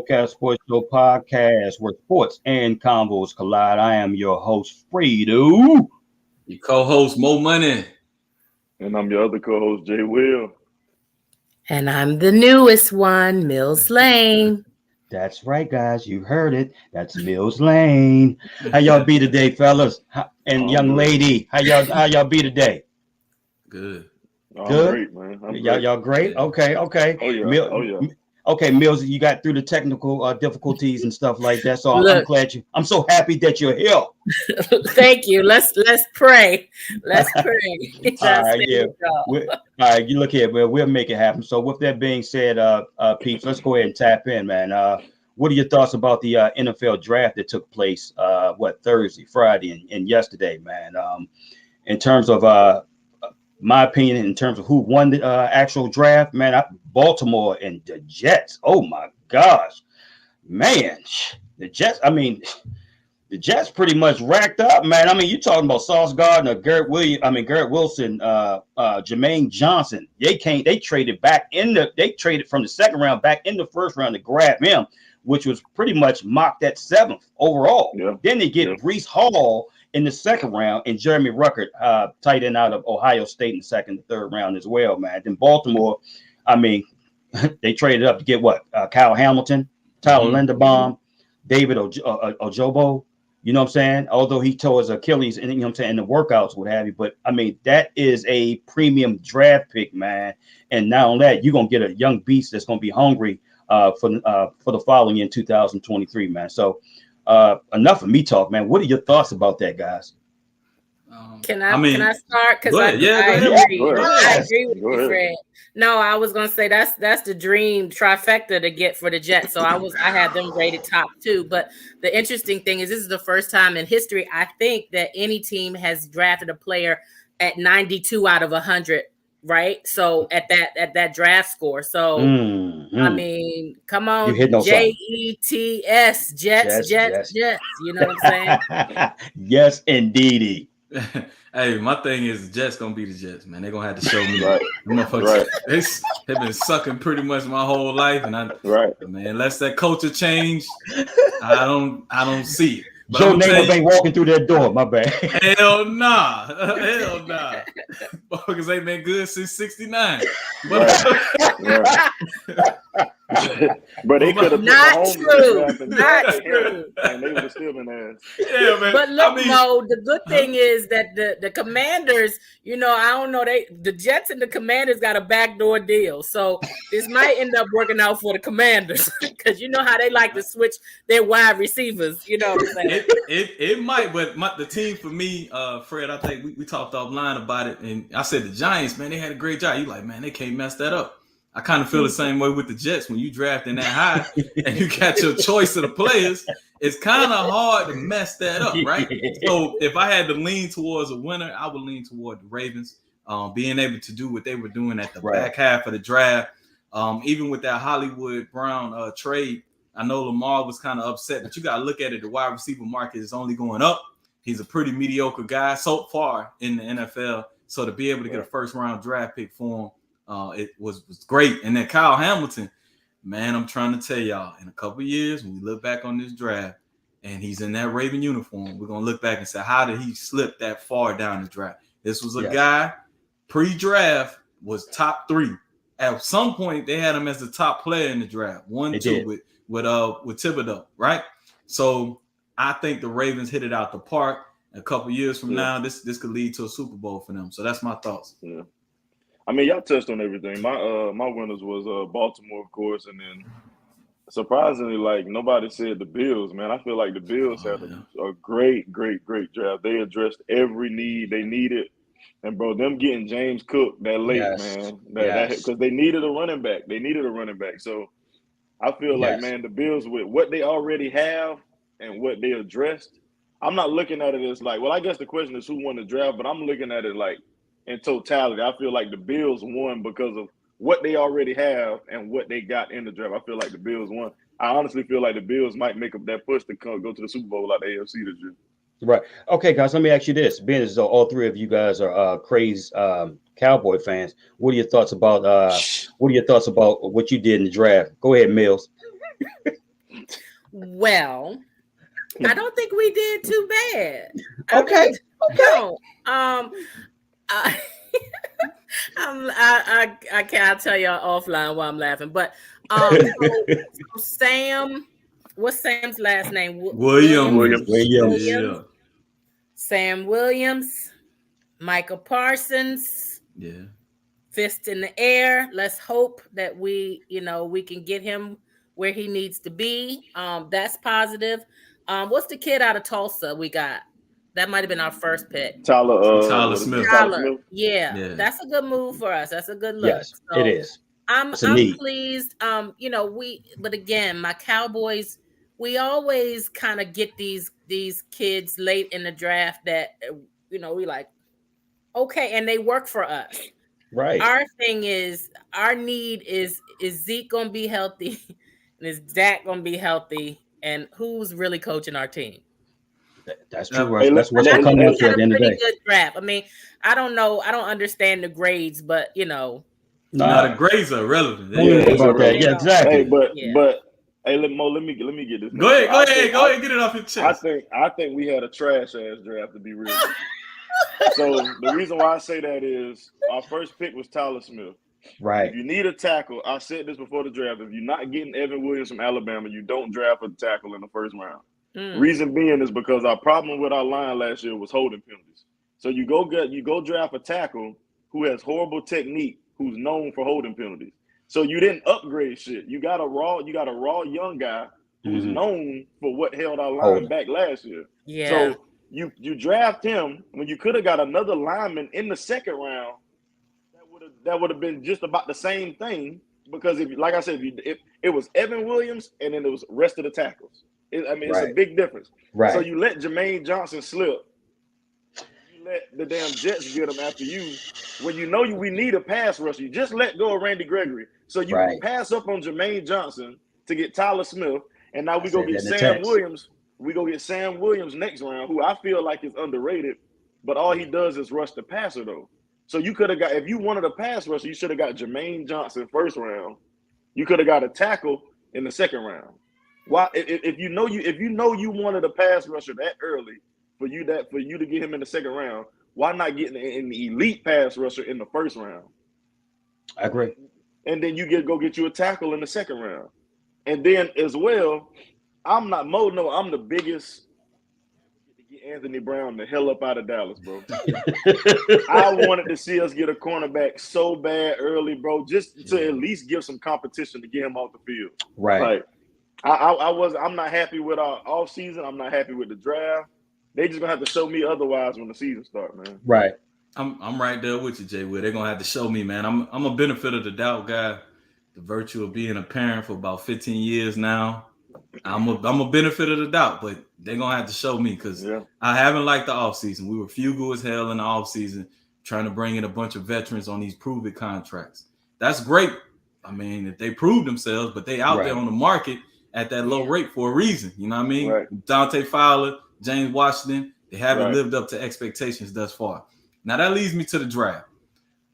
Cast Sports Show podcast where sports and combos collide. I am your host, Fredo. Your co-host, Mo Money. And I'm your other co-host, Jay Will. And I'm the newest one, Mills Lane. That's right, guys. You heard it. That's Mills Lane. How y'all be today, fellas? And young lady, how y'all be today? Good. Good. Great, man. Y'all great? Yeah. Okay. Oh yeah. Okay, Mills, you got through the technical difficulties and stuff like that. So I'm so happy that you're here. Thank you. Let's pray. Let's pray. All right, you look here, man. We'll make it happen. So with that being said, Peeps, let's go ahead and tap in, man. What are your thoughts about the NFL draft that took place Thursday, Friday, and yesterday, man? In terms of my opinion, in terms of who won the actual draft, man, Baltimore and the Jets. Oh my gosh, man, the Jets. I mean, the Jets pretty much racked up, man. I mean, you talking about Sauce Gardner, Garrett Wilson, Jermaine Johnson. They traded from the second round back in the first round to grab him, which was pretty much mocked at 7th overall. Yeah. Then they get Breece Hall in the second round and Jeremy Ruckert, tight end out of Ohio State in the second and third round as well, man. Then Baltimore, I mean, they traded up to get Kyle Hamilton, Tyler Linderbaum, David Ojobo. You know what I'm saying? Although he tore his Achilles, and you know what I'm saying, in the workouts, what have you. But I mean, that is a premium draft pick, man. And not only that, you're gonna get a young beast that's gonna be hungry for the following year in 2023, man. So enough of me talk, man. What are your thoughts about that, guys? Can I start? Because I agree with you, Fred. No, I was gonna say that's the dream trifecta to get for the Jets. So I had them rated top 2. But the interesting thing is this is the first time in history, I think, that any team has drafted a player at 92 out of 100. Right. So at that draft score. So I mean, come on, Jets, Jets. You know what I'm saying? Yes, indeedy. Hey, my thing is the Jets gonna be the Jets, man. They're gonna have to show me. Right. They've been sucking pretty much my whole life, and man, unless that culture change, I don't see it. But Joe Namath ain't walking through that door, my bad. Hell nah. Because ain't been good since '69. But they could have not true, and they would have still been ass. Yeah, man. But look, the good thing is that the Commanders, you know, I don't know, the Jets and the Commanders got a backdoor deal, so this might end up working out for the Commanders because you know how they like to switch their wide receivers. You know what I'm saying? It might, but the team for me, Fred, I think we talked offline about it, and I said the Giants, man, they had a great job. You like, man, they can't mess that up. I kind of feel the same way with the Jets. When you drafting that high and you got your choice of the players, it's kind of hard to mess that up, right? So if I had to lean towards a winner, I would lean toward the Ravens, being able to do what they were doing at the back half of the draft. Even with that Hollywood Brown trade, I know Lamar was kind of upset, but you got to look at it. The wide receiver market is only going up. He's a pretty mediocre guy so far in the NFL. So to be able to get a first-round draft pick for him, it was great. And then Kyle Hamilton, man, I'm trying to tell y'all, in a couple of years, when we look back on this draft and he's in that Raven uniform, we're going to look back and say, how did he slip that far down the draft? This was a guy pre-draft was top 3. At some point, they had him as the top player in the draft. 1-2 with Thibodeau, right? So I think the Ravens hit it out the park. A couple of years from now, this could lead to a Super Bowl for them. So that's my thoughts. Yeah. I mean, y'all touched on everything. My winners was Baltimore, of course, and then surprisingly, like nobody said the Bills. Man, I feel like the Bills had a great draft. They addressed every need they needed, and bro, them getting James Cook that late, man, because they needed a running back. So I feel like, man, the Bills with what they already have and what they addressed. I'm not looking at it as like, well, I guess the question is who won the draft, but I'm looking at it like in totality. I feel like the Bills won because of what they already have and what they got in the draft. I feel like the Bills won. I honestly feel like the Bills might make up that push to go to the Super Bowl like the AFC this year. Right. Okay, guys, let me ask you this. Being as though all three of you guys are crazy Cowboy fans, what are your thoughts about what you did in the draft? Go ahead, Mills. Well, I don't think we did too bad. Okay. No. I can't tell y'all offline why I'm laughing, but so Sam, what's Sam's last name? Williams. Yeah. Sam Williams, Michael Parsons. Yeah. Fist in the air. Let's hope that we can get him where he needs to be. That's positive. What's the kid out of Tulsa we got? That might have been our first pick. Tyler Smith. Yeah, that's a good move for us. That's a good look. Yes, so it is. I'm pleased. But again, my Cowboys, we always kind of get these kids late in the draft that we like, okay, and they work for us. Right. Our thing is, our need is Zeke gonna be healthy, and is Dak gonna be healthy, and who's really coaching our team? That's true. That's what's coming up to at the end of the day. Good draft. I mean, I don't know. I don't understand the grades, but the grades are relevant. Yeah, exactly. Hey, but hey, let me get this. Go ahead, get it off your chest. I think we had a trash ass draft, to be real. So the reason why I say that is our first pick was Tyler Smith. Right. If you need a tackle, I said this before the draft. If you're not getting Evan Williams from Alabama, you don't draft a tackle in the first round. Reason being is because our problem with our line last year was holding penalties. So you go draft a tackle who has horrible technique, who's known for holding penalties. So you didn't upgrade shit. You got a raw young guy who's known for what held our line back last year. Yeah. So you draft him when you could have got another lineman in the second round. That would have been just about the same thing, because if it was Evan Williams and then it was rest of the tackles. It's a big difference. Right. So you let Jermaine Johnson slip. You let the damn Jets get him after you. When we need a pass rusher, you just let go of Randy Gregory. So you can pass up on Jermaine Johnson to get Tyler Smith, and now we go get Sam Williams. We go get Sam Williams next round, who I feel like is underrated, but all he does is rush the passer though. So you could have got, if you wanted a pass rusher, you should have got Jermaine Johnson first round. You could have got a tackle in the second round. Why? If you know you wanted a pass rusher that early for you to get him in the second round, why not get an elite pass rusher in the first round? I agree. And then you go get you a tackle in the second round, and then as well, I'm the biggest to get Anthony Brown the hell up out of Dallas, bro. I wanted to see us get a cornerback so bad early, bro, just to at least give some competition to get him off the field. Right. Like, I'm not happy with our offseason. I'm not happy with the draft. They just gonna have to show me otherwise when the season starts, man. Right. I'm right there with you, Jay. Where they're gonna have to show me, man. I'm a benefit of the doubt guy. The virtue of being a parent for about 15 years now. I'm a benefit of the doubt, but they're gonna have to show me, because I haven't liked the offseason. We were fugal as hell in the offseason, trying to bring in a bunch of veterans on these prove-it contracts. That's great. I mean, if they prove themselves, but they out there on the market at that low rate for a reason. You know what I mean? Right. Dante Fowler, James Washington, they haven't lived up to expectations thus far. Now that leads me to the draft.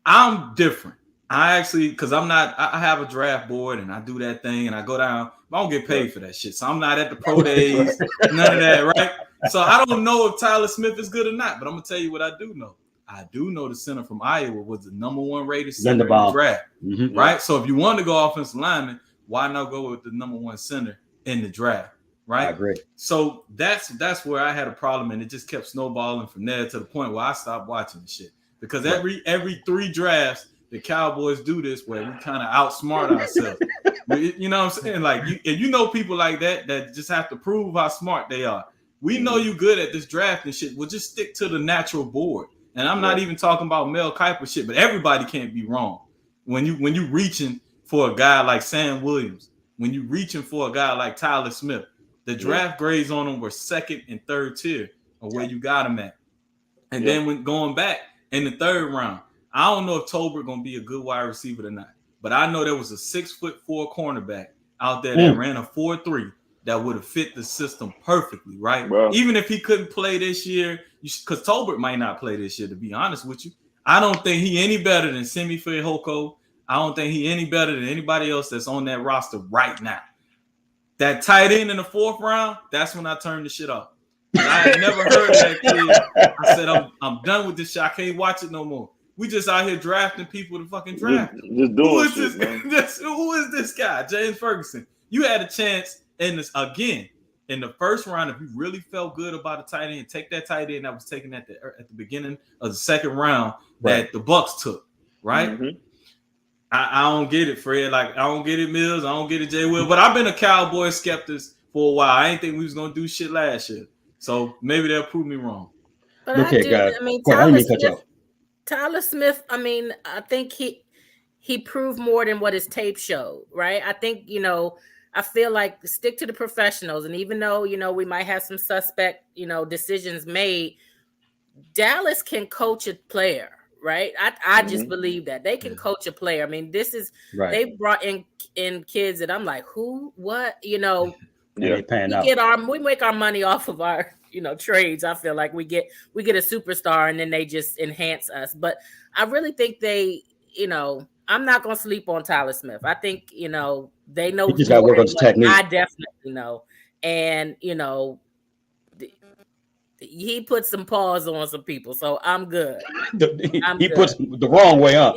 I'm different. I have a draft board and I do that thing and I go down. I don't get paid for that shit. So I'm not at the pro days, none of that, right? So I don't know if Tyler Smith is good or not, but I'm going to tell you what I do know. I do know the center from Iowa was the number one rated center in the draft, right? So if you want to go offensive lineman, why not go with the number one center in the draft, right? I agree. So that's where I had a problem, and it just kept snowballing from there to the point where I stopped watching the shit. Because every 3 drafts, the Cowboys do this where we kind of outsmart ourselves. You know what I'm saying? Like, you know people like that just have to prove how smart they are. We know you good at this draft and shit. We'll just stick to the natural board. And I'm not even talking about Mel Kiper shit, but everybody can't be wrong. When you reaching for a guy like Sam Williams, when you reaching for a guy like Tyler Smith, the draft grades on them were 2nd and 3rd tier of where you got him at. And then when going back in the 3rd round, I don't know if Tolbert gonna be a good wide receiver or not, but I know there was a 6'4" cornerback out there that ran a 4.3 that would have fit the system perfectly, right? Bro. Even if he couldn't play this year, because Tolbert might not play this year, to be honest with you. I don't think he any better than Semi Fehoko. I don't think he any better than anybody else that's on that roster right now. That tight end in the 4th round, that's when I turned the shit off. I had never heard of that kid. I said, I'm done with this shit. I can't watch it no more. We just out here drafting people to fucking draft. Just doing shit, man. Who is this guy? James Ferguson. You had a chance in the 1st round, if you really felt good about a tight end, take that tight end that was taken at the beginning of the 2nd round that the Bucks took, right? Mm-hmm. I don't get it, Fred. Like, I don't get it, Mills. I don't get it, Jay Will. But I've been a Cowboy skeptic for a while. I ain't think we was going to do shit last year. So maybe they'll prove me wrong. But guys. I mean, Tyler Smith, I mean, I think he proved more than what his tape showed, right? I think, I feel like stick to the professionals. And even though, we might have some suspect, decisions made, Dallas can coach a player. Right. I just believe that they can coach a player. I mean, this is they brought in kids that I'm like, who, what, we make our money off of our, trades. I feel like we get a superstar and then they just enhance us. But I really think they, I'm not going to sleep on Tyler Smith. I think, they know he just got to work on his technique. I definitely know. And, he put some paws on some people, so I'm good. He puts the wrong way up.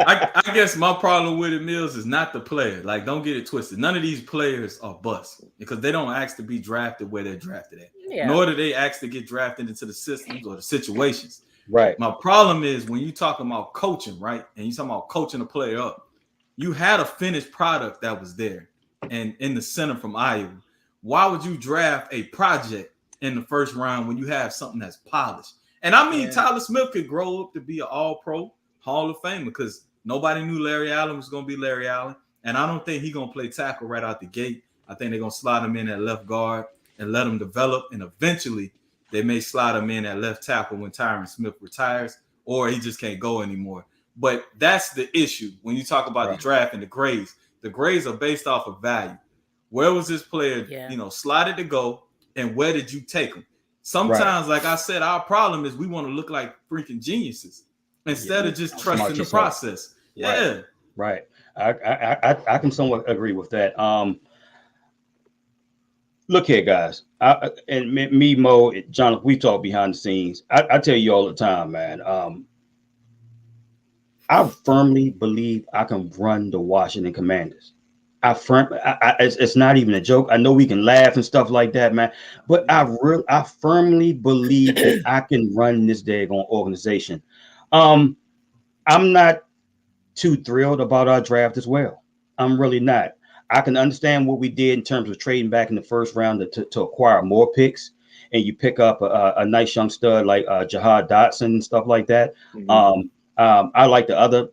I guess my problem with it, Mills, is not the player. Like, don't get it twisted. None of these players are busts because they don't ask to be drafted where they're drafted at. Yeah. Nor do they ask to get drafted into the systems or the situations. Right. My problem is when you talking about coaching, right, and you talking about coaching a player up, you had a finished product that was there and in the center from Iowa. Why would you draft a project in the 1st round when you have something that's polished? And I mean, Tyler Smith could grow up to be an all-pro Hall of Famer because nobody knew Larry Allen was going to be Larry Allen. And I don't think he's going to play tackle right out the gate. I think they're going to slide him in at left guard and let him develop. And eventually they may slide him in at left tackle when Tyron Smith retires or he just can't go anymore. But that's the issue when you talk about the draft and the grades. The grades are based off of value. Where was this player, slotted to go, and where did you take him? Sometimes, like I said, our problem is we want to look like freaking geniuses instead of just trusting the process. Yeah. Right. I can somewhat agree with that. Look here, guys. And me, Mo, Jonathan, we talk behind the scenes. I tell you all the time, man. I firmly believe I can run the Washington Commanders. It's not even a joke. I know we can laugh and stuff like that, man. But I firmly believe that I can run this daggone organization. I'm not too thrilled about our draft as well. I'm really not. I can understand what we did in terms of trading back in the 1st round to acquire more picks, and you pick up a nice young stud like Jahad Dotson and stuff like that. Mm-hmm. I like the other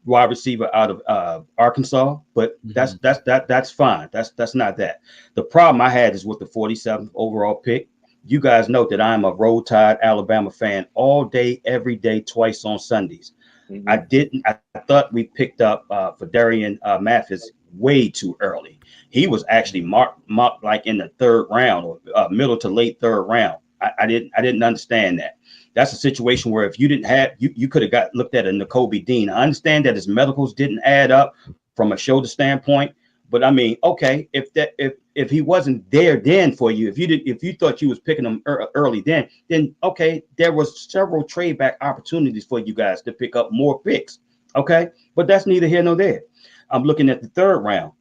wide receiver out of Arkansas, but that's fine. That's not that. The problem I had is with the 47th overall pick. You guys know that I'm a Roll Tide Alabama fan all day, every day, twice on Sundays. Mm-hmm. I thought we picked up Fedarian Mathis way too early. He was actually marked like in the 3rd round or middle to late 3rd round. I didn't understand that. That's a situation where if you didn't have, you could have looked at a Nakobe Dean. I understand that his medicals didn't add up from a shoulder standpoint, but I mean, okay, if he wasn't there then for you, if you thought you was picking him early then okay, there was several trade back opportunities for you guys to pick up more picks. Okay, but that's neither here nor there. I'm looking at the 3rd round,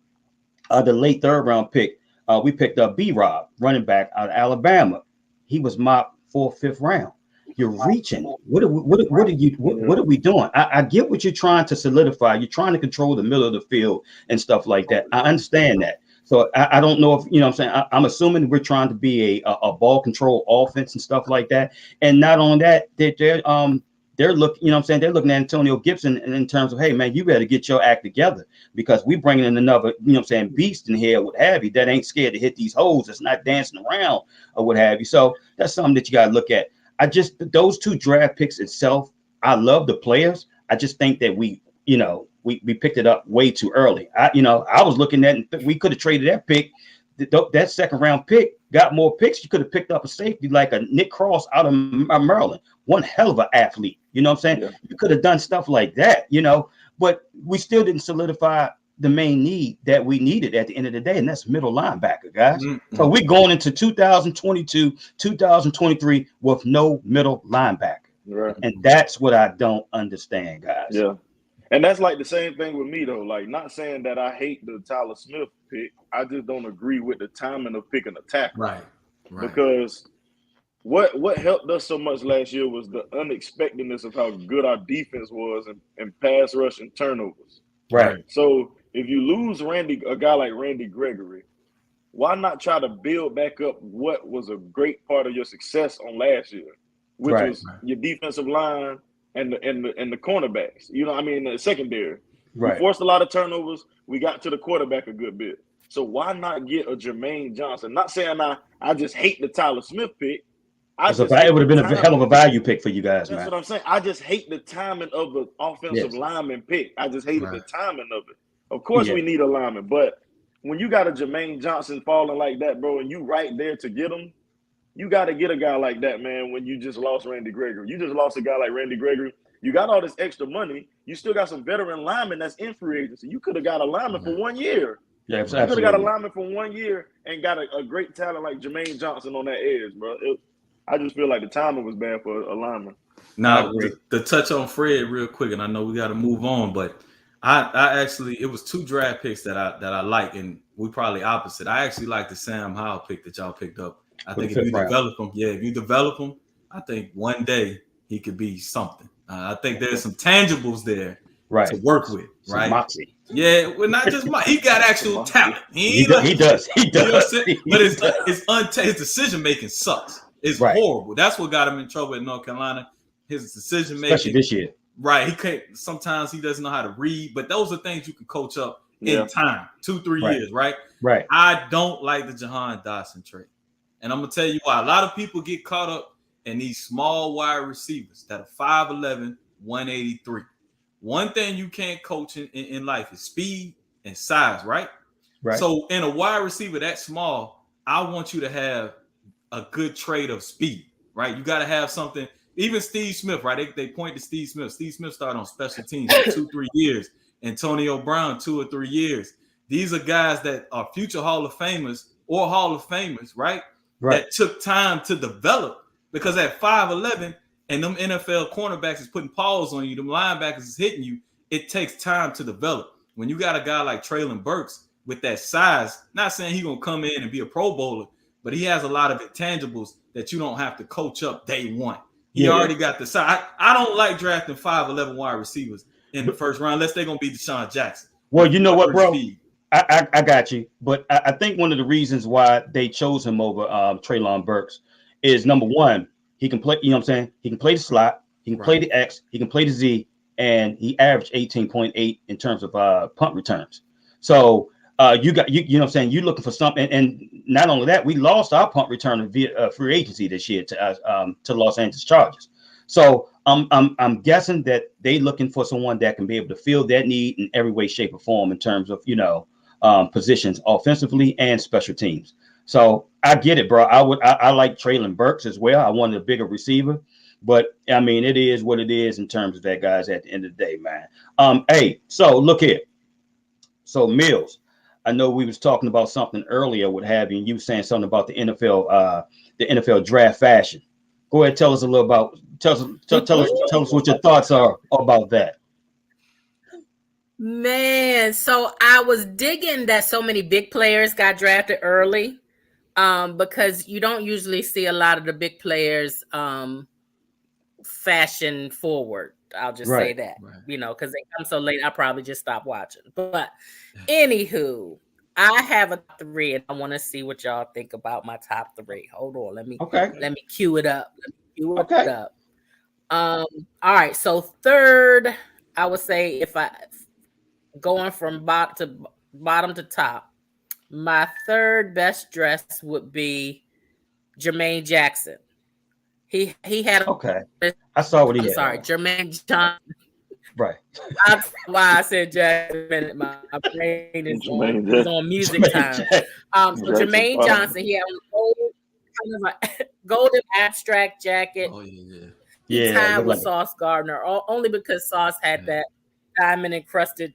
the late 3rd round pick. We picked up B-Rob, running back out of Alabama. He was mocked 4th, 5th round. You're reaching. What are we doing? I get what you're trying to solidify. You're trying to control the middle of the field and stuff like that. I understand that. So I don't know if what I'm saying. I'm assuming we're trying to be a ball control offense and stuff like that. And not on that, they're looking, what I'm saying, they're looking at Antonio Gibson in terms of, hey man, you better get your act together because we bringing in another, what I'm saying, beast in here, what have you, that ain't scared to hit these holes. That's not dancing around or what have you. So that's something that you got to look at. Those 2 draft picks itself, I love the players. I just think that we picked it up way too early. I was looking at, we could have traded that pick. That 2nd round pick got more picks. You could have picked up a safety like a Nick Cross out of Maryland. One hell of an athlete. You know what I'm saying? Yeah. You could have done stuff like that, but we still didn't solidify the main need that we needed at the end of the day, and that's middle linebacker, guys. Mm-hmm. So we're going into 2022, 2023 with no middle linebacker. Right. And that's what I don't understand, guys. Yeah. And that's like the same thing with me, though. Like, not saying that I hate the Tyler Smith pick. I just don't agree with the timing of picking a tackle. Right. Because what helped us so much last year was the unexpectedness of how good our defense was in pass rush and turnovers. Right. So if you lose a guy like Randy Gregory, why not try to build back up what was a great part of your success on last year, which was your defensive line and the cornerbacks. You know, I mean, the secondary. Right. We forced a lot of turnovers. We got to the quarterback a good bit. So why not get a Jermaine Johnson? Not saying I just hate the Tyler Smith pick. It would have been a hell of a value pick for you guys, man. That's what I'm saying. I just hate the timing of the offensive lineman pick. I just hated the timing of it. Of course, we need a lineman, but when you got a Jermaine Johnson falling like that, bro, and you right there to get him, you got to get a guy like that, man, when you just lost Randy Gregory. You just lost a guy like Randy Gregory. You got all this extra money. You still got some veteran linemen that's in free agency. You could have got a lineman for 1 year. Yeah, you could have got a lineman for 1 year and got a great talent like Jermaine Johnson on that edge, bro. I just feel like the timing was bad for a lineman. Now, to touch on Fred real quick, and I know we got to move on, but I actually, it was 2 draft picks that I like, and we probably opposite. I actually like the Sam Howell pick that y'all picked up. I think if you develop him, I think one day he could be something. I think there's some tangibles there to work with, right? Moxie. Yeah, well, not just he got actual talent. He does. You know what I'm saying? But his decision making sucks. It's horrible. That's what got him in trouble at North Carolina. His decision making, especially this year. Right. He can't. Sometimes he doesn't know how to read, but those are things you can coach up in time, 2-3 years, right? Right. I don't like the Jahan Dotson trade, and I'm gonna tell you why. A lot of people get caught up in these small wide receivers that are 5'11", 183. One thing you can't coach in life is speed and size, right? Right. So in a wide receiver that small, I want you to have a good trait of speed, right? You got to have something. Even Steve Smith, right? They point to Steve Smith. Steve Smith started on special teams for 2-3 years. Antonio Brown, 2 or 3 years. These are guys that are future Hall of Famers or Hall of Famers, right? That took time to develop, because at 5'11", and them NFL cornerbacks is putting paws on you, them linebackers is hitting you, it takes time to develop. When you got a guy like Traylon Burks with that size, not saying he's going to come in and be a Pro Bowler, but he has a lot of intangibles that you don't have to coach up day one. He already got the size. I don't like drafting 5'11" wide receivers in the first round unless they're going to be Deshaun Jackson. Well, you know what, bro? I got you. But I think one of the reasons why they chose him over Traylon Burks is, number one, he can play, you know what I'm saying? He can play the slot, he can play the X, he can play the Z, and he averaged 18.8 in terms of punt returns. So you know what I'm saying? You're looking for something, and not only that, we lost our punt returner via free agency this year to Los Angeles Chargers. So I'm guessing that they looking for someone that can be able to fill that need in every way, shape, or form in terms of, positions offensively and special teams. So I get it, bro. I like Traylon Burks as well. I wanted a bigger receiver, but I mean, it is what it is in terms of that, guys, at the end of the day, man. Hey, so look here. So Mills, I know we was talking about something earlier with having you saying something about the NFL draft fashion. Go ahead, tell us a little about, tell us what your thoughts are about that. Man, so I was digging that so many big players got drafted early, because you don't usually see a lot of the big players fashion forward. I'll just say that, because they come so late, I probably just stopped watching. But anywho, I have a 3, and I want to see what y'all think about my top 3. Hold on, let me cue it up. All right, so third, I would say, if I going from bottom to top, my third best dress would be Jermaine Jackson. He had I saw what he had. Sorry, Jermaine Johnson. Right. That's why I said Jackson. My brain is on music time. So Jermaine Johnson, he had a golden abstract jacket. Oh yeah. He tied with Sauce Gardner, only because Sauce had that diamond encrusted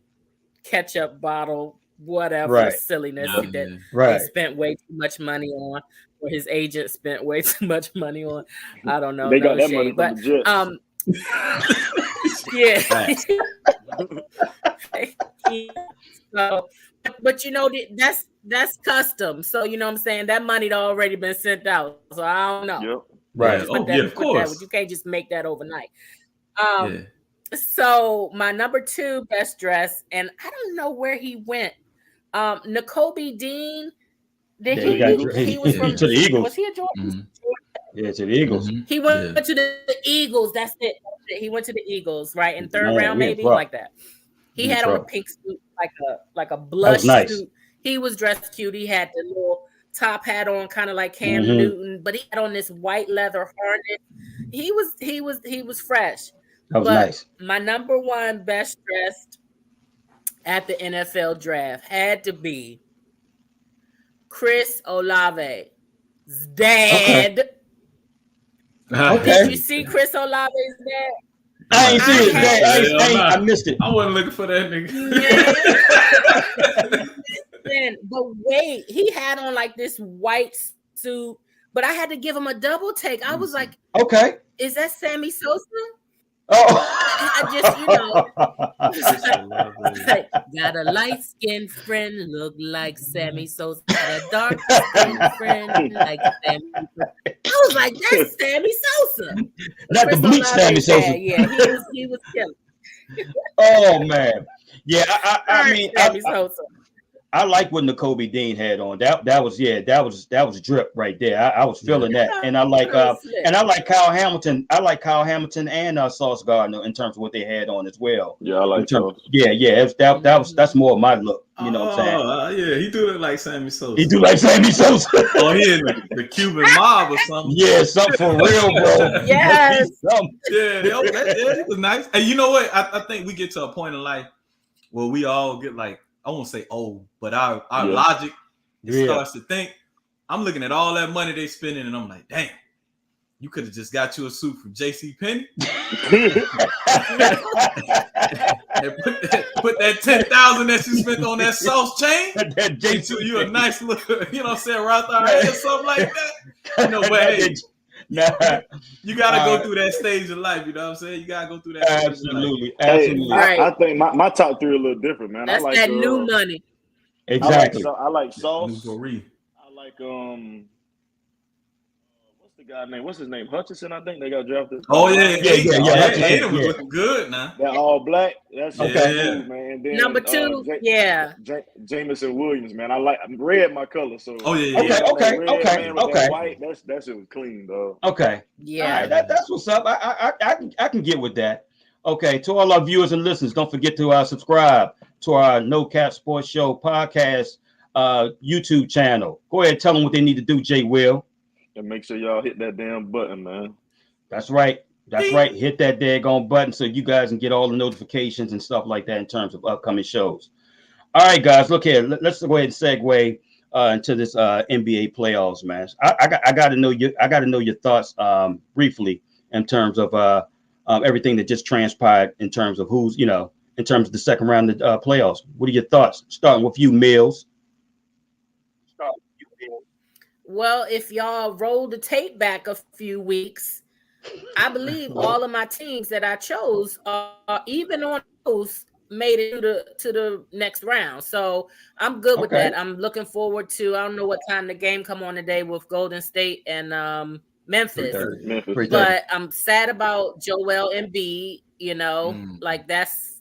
ketchup bottle, whatever silliness that they spent way too much money on, or his agent spent way too much money on. I don't know. They got that money from the Jets. So, but you know, that's custom. So you know what I'm saying? That money'd already been sent out. So I don't know. Yep. Right. Of course. You can't just make that overnight. So my number 2 best dress, and I don't know where he went. N'Kobe Dean. He was from to the Eagles. Was he a Jordan? Mm-hmm. Yeah, to the Eagles. Mm-hmm. He went to the Eagles. That's it. He went to the Eagles, right? In 3rd round, maybe like that. He had on a pink suit, like a blush suit. He was dressed cute. He had the little top hat on, kind of like Cam Newton, but he had on this white leather harness. He was fresh. That was nice. My number 1 best dressed at the NFL draft had to be Chris Olave's dad. Okay. Did you see Chris Olave's dad? I ain't seen it. I missed it. I wasn't looking for that nigga. But wait, he had on like this white suit, but I had to give him a double take. I was like, okay, is that Sammy Sosa? Oh, I just, like, got a light-skinned friend, look like Sammy Sosa. Got a dark-skinned friend, like Sammy Sosa. I was like, that's Sammy Sosa. Not the bleach Sammy Sosa. Yeah, he was killing. Oh man, yeah. I mean, Sammy Sosa. I like what N'Kobe Dean had on. That was drip right there. I was feeling that, and I like Kyle Hamilton. I like Kyle Hamilton and Sauce Gardner in terms of what they had on as well. Yeah, I like Sauce. Yeah. That's more of my look. You know what I'm saying? Yeah, he do look like Sammy Sosa. He do like Sammy Sosa. He in the Cuban mob or something. Yeah, something for real, bro. Yes. Yeah, it was nice. And you know what? I think we get to a point in life where we all get like, I won't say old, but our logic starts to think. I'm looking at all that money they spending, and I'm like, damn, you could have just got you a suit from JCPenney. And put that $10,000 that you spent on that sauce chain into you a nice little, you know what I'm saying, right there or something like that. You know, but hey, you gotta go through that stage of life. You know what I'm saying? You gotta go through that. Absolutely. I think my top 3 are a little different, man. That's I like that new money. Exactly. I like Sauce. I like what's the guy name? What's his name? Hutchinson, I think they got drafted. Oh yeah. Hayden was looking good now. That all black. That's okay, man. And then, number 2, Jamison Williams, man. I red my color. So Okay. White, that shit was clean, though. Okay. Yeah. All right, that's what's up. I can get with that. Okay, to all our viewers and listeners, don't forget to subscribe to our No Cap Sports Show podcast YouTube channel. Go ahead and tell them what they need to do, Jay Will. And make sure y'all hit that damn button, man. That's right. Hit that daggone button so you guys can get all the notifications and stuff like that in terms of upcoming shows. All right, guys, look here. Let's go ahead and segue into this NBA playoffs, man. I got to know you. I got to know your thoughts briefly in terms of everything that just transpired in terms of who's, in terms of the second round of playoffs. What are your thoughts? Starting with you, Mills. Well, if y'all roll the tape back a few weeks, I believe all of my teams that I chose, even on those, made it to the next round. So I'm good with that. I'm looking forward to, I don't know what time the game come on today with Golden State and Memphis. But I'm sad about Joel Embiid, like that's,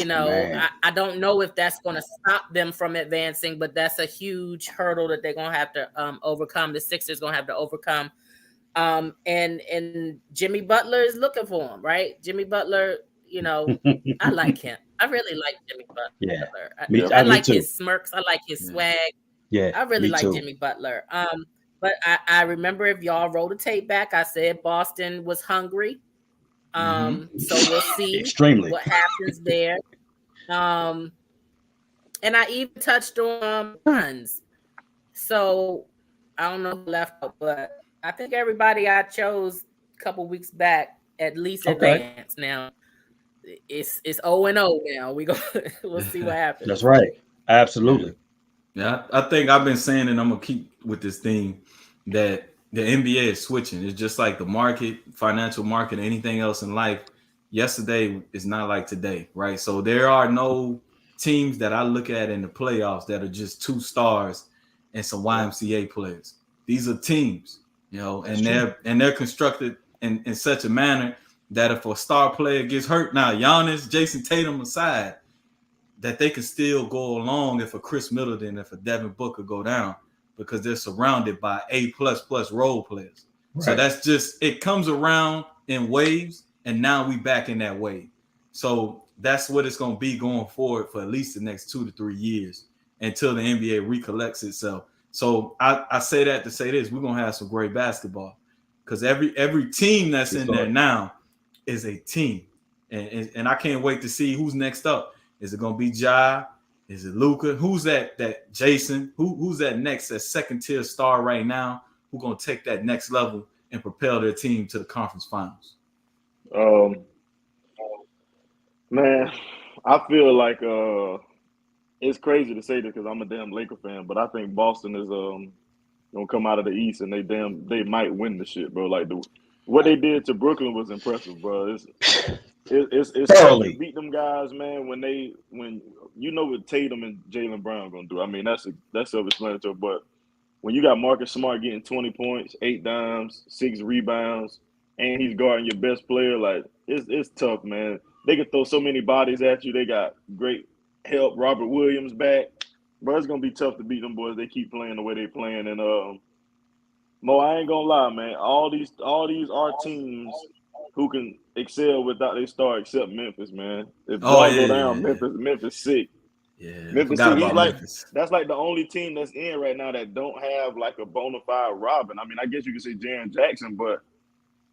I don't know if that's going to stop them from advancing, but that's a huge hurdle that they're going to have to overcome. The Sixers going to have to overcome. And Jimmy Butler is looking for him, right? Jimmy Butler, I like him. I really like Jimmy Butler. Yeah. I like his smirks. I like his swag. Yeah, I really like Jimmy Butler. But I remember if y'all roll the tape back, I said Boston was hungry. So we'll see what happens there. And I even touched on runs. So I don't know who left out, but I think everybody I chose a couple weeks back at least advanced. Now it's 0-0 now. We'll see what happens. That's right. Absolutely. Yeah, I think I've been saying, and I'm gonna keep with this theme, that the NBA is switching. It's just like the market, financial market, anything else in life. Yesterday is not like today, right? So there are no teams that I look at in the playoffs that are just 2 stars and some YMCA players. These are teams, and they're constructed in such a manner that if a star player gets hurt, now Giannis, Jason Tatum aside, that they can still go along if a Chris Middleton, if a Devin Booker go down, because they're surrounded by A++ role players. Right. So that's just, it comes around in waves, and now we back in that wave. So that's what it's going to be going forward for at least the next 2 to 3 years until the NBA recollects itself. So I say that to say this: we're going to have some great basketball, because every team that's in there now is a team, and I can't wait to see who's next up. Is it going to be Ja? Is it Luka? Who's that Jason? Who's that next, that second tier star right now? Who's going to take that next level and propel their team to the conference finals? Man, I feel like it's crazy to say this because I'm a damn Laker fan, but I think Boston is gonna come out of the East and they might win the shit, bro. Like what they did to Brooklyn was impressive, bro. It's tough to beat them guys, man. When you know what Tatum and Jaylen Brown gonna do. I mean, that's self-explanatory. But when you got Marcus Smart getting 20 points, 8 dimes, 6 rebounds, and he's guarding your best player, like it's tough, man. They can throw so many bodies at you. They got great help. Robert Williams back, bro. It's gonna be tough to beat them boys. They keep playing the way they playing, and Mo, I ain't gonna lie, man. All these are teams who can excel without their star, except Memphis, man. If go down, Memphis sick. Yeah, Memphis sick. That's like the only team that's in right now that don't have like a bona fide Robin. I mean, I guess you could say Jaren Jackson, but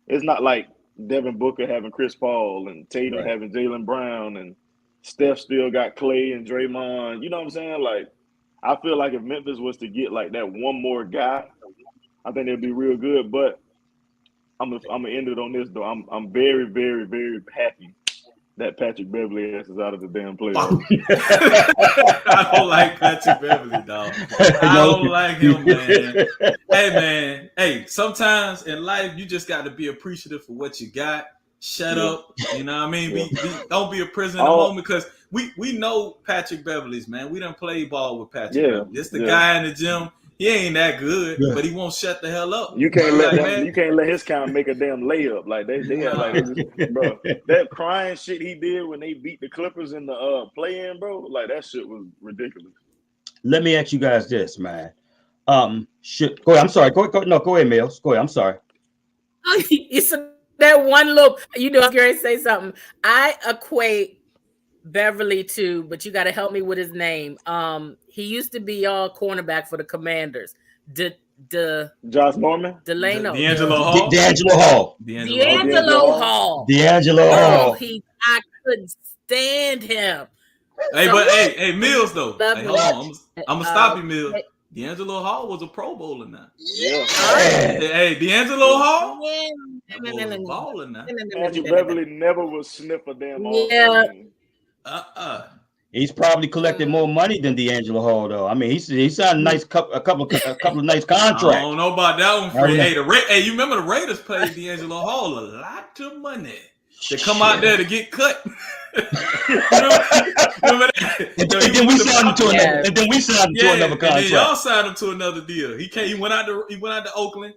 it's not like Devin Booker having Chris Paul and Tatum having Jaylen Brown and Steph still got Clay and Draymond. You know what I'm saying? Like, I feel like if Memphis was to get like that one more guy, I think they'd be real good. But I'm gonna end it on this though. I'm very, very, very happy that Patrick Beverly is out of the damn playoffs. I don't like Patrick Beverly, dog. I don't like him, man. Hey, man. Hey, sometimes in life you just got to be appreciative for what you got. Shut up. You know what I mean? We don't be a prisoner in the moment, because we know Patrick Beverly's, man. We done played ball with Patrick Beverly. It's the guy in the gym. He ain't that good, but he won't shut the hell up. You can't let his count make a damn layup. Like they got like, bro, that crying shit he did when they beat the Clippers in the play-in, bro. Like that shit was ridiculous. Let me ask you guys this, man. Go ahead. I'm sorry. Go ahead, Mills. Go ahead. I'm sorry. It's that one look. You know, I was going to say something. I equate Beverly to, but you got to help me with his name. He used to be y'all cornerback for the Commanders. Josh Norman? Delano. D'Angelo Hall. D'Angelo Hall. I couldn't stand him. Hey, but hey, Mills though. Hey, hold on. I'm gonna stop you, Mills. D'Angelo Hall was a Pro Bowler now. Yeah. Hey, D'Angelo Hall was a baller now. Patrick Beverly never was sniff a damn all. He's probably collected more money than D'Angelo Hall, though. I mean, he signed a couple of nice contracts. I don't know about that one, Fred. Hey, you remember the Raiders paid D'Angelo Hall a lot of money to come out there to get cut. Remember that? And then we signed him to another contract. And then y'all signed him to another deal. He went out to Oakland,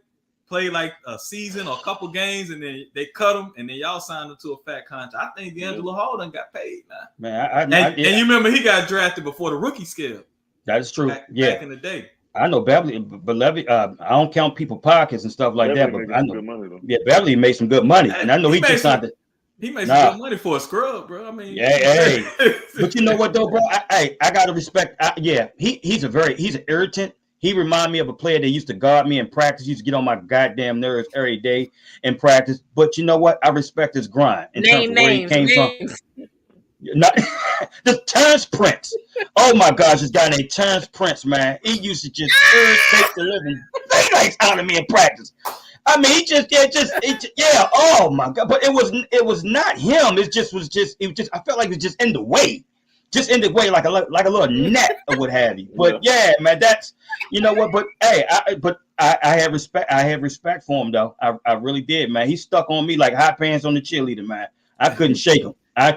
played like a season or a couple games, and then they cut him, and then y'all signed him to a fat contract. I think D'Angelo Hall done got paid now. Man, and you remember he got drafted before the rookie scale. That is true. Back in the day. I know Beverly, but I don't count people pockets and stuff like that. But I know, Beverly made some good money, and I know he just signed it. He made some good money for a scrub, bro. I mean, hey. But you know what though, bro? I gotta respect. He's an irritant. He reminded me of a player that used to guard me in practice. He used to get on my goddamn nerves every day in practice. But you know what? I respect his grind in terms of where he came from. The Terrence Prince. Oh my gosh, this guy named Terrence Prince, man. He used to just irritate the living daylights out of me in practice. I mean, yeah. Oh my God! But it was not him. It was just. I felt like it was just in the way, like a little net or what have you. But yeah, man, that's you know what. But hey, I have respect. I have respect for him though. I really did, man. He stuck on me like hot pants on the cheerleader, man. I couldn't shake him. I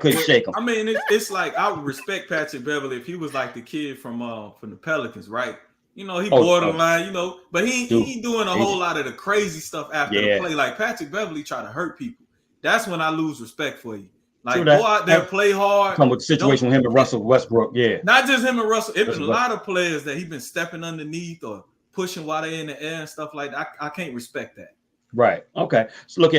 mean, it's like I would respect Patrick Beverly if he was like the kid from the Pelicans, right? You know, he borderline, you know, but he ain't doing a whole lot of the crazy stuff after the play. Like Patrick Beverly try to hurt people. That's when I lose respect for you. Like go out there, play hard. Come with the situation with him and Russell Westbrook, yeah. Not just him and Russell. It's been a lot of players that he's been stepping underneath or pushing while they're in the air and stuff like that. I can't respect that. Right. Okay. So look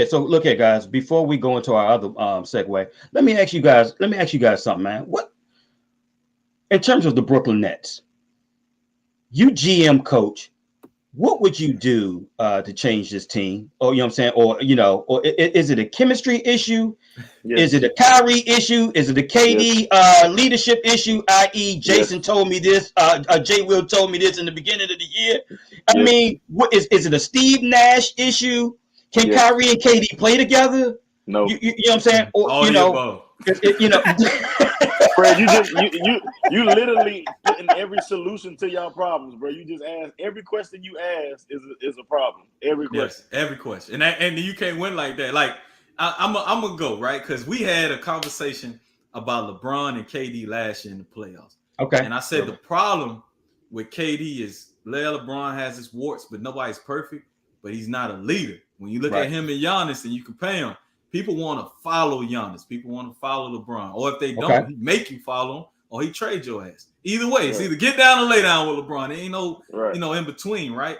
at guys. Before we go into our other segue, let me ask you guys something, man. What in terms of the Brooklyn Nets, you GM coach, what would you do to change this team? Or you know what I'm saying? Or or is it a chemistry issue? Yes. Is it a Kyrie issue? Is it a KD leadership issue? I.e., Jason told me this. Jay Will told me this in the beginning of the year. I mean, what is it a Steve Nash issue? Can Kyrie and KD play together? No. You know what I'm saying? Or Fred, you literally getting every solution to y'all problems, bro. You just ask every question you ask is a problem. Every question. Yes, every question. And you can't win like that. Like I'm gonna go right because we had a conversation about LeBron and KD last year in the playoffs. Okay. And I said the problem with KD is LeBron has his warts, but nobody's perfect. But he's not a leader. When you look at him and Giannis and you compare them, people want to follow Giannis. People want to follow LeBron. Or if they don't, he make you follow him or he trade your ass. Either way, it's either get down or lay down with LeBron. There ain't no in between, right?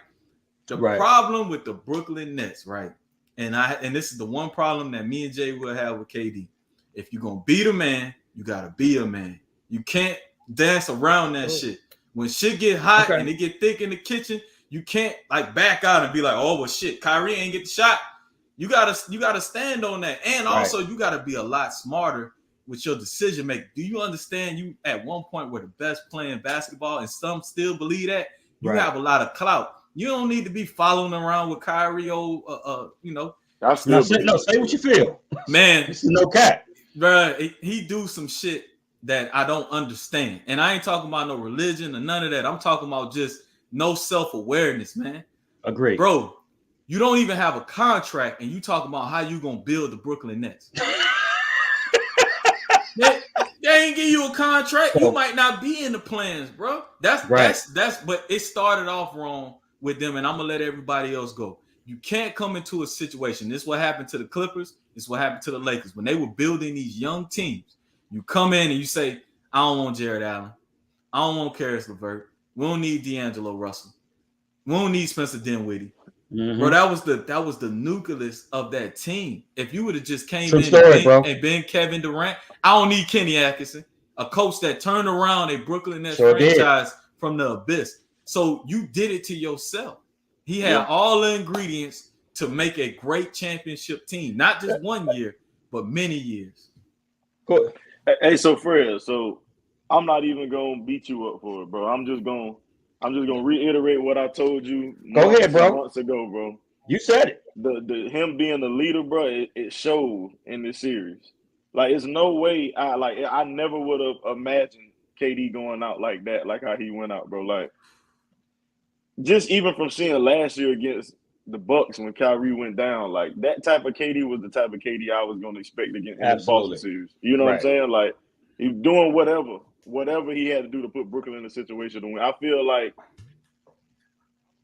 The problem with the Brooklyn Nets, right? And this is the one problem that me and Jay will have with KD. If you're going to beat a man, you got to be a man. You can't dance around that shit. When shit get hot and it get thick in the kitchen, you can't like back out and be like, oh well shit, Kyrie ain't get the shot. You gotta stand on that. And also you gotta be a lot smarter with your decision making. Do you understand you at one point were the best playing basketball and some still believe that? You have a lot of clout. You don't need to be following around with Kyrie I still say what you feel. Man, this is no cap. Bro, he do some shit that I don't understand. And I ain't talking about no religion or none of that. I'm talking about just no self-awareness, man. Agree. Bro, you don't even have a contract and you talking about how you gonna build the Brooklyn Nets. they ain't give you a contract. You might not be in the plans, bro. That's but it started off wrong with them, and I'm gonna let everybody else go. You can't come into a situation. This is what happened to the Clippers. This is what happened to the Lakers. When they were building these young teams, you come in and you say, I don't want Jared Allen. I don't want Karis LeVert. We don't need D'Angelo Russell. We don't need Spencer Dinwiddie. Mm-hmm. Bro, that was the nucleus of that team. If you would have just came and been Kevin Durant, I don't need Kenny Atkinson, a coach that turned around a Brooklyn Nets franchise from the abyss. So you did it to yourself. He had all the ingredients to make a great championship team, not just 1 year, but many years. Cool. Hey, so Fred, I'm not even gonna beat you up for it, bro. I'm just gonna reiterate what I told you months ago, bro. You said it. The him being the leader, bro, it showed in this series. Like, it's no way I never would have imagined KD going out like that, like how he went out, bro. Like, just even from seeing last year against the Bucks when Kyrie went down, like that type of KD was the type of KD I was going to expect against the Boston series. You know what I'm saying? Like, he's doing whatever he had to do to put Brooklyn in a situation to win. I feel like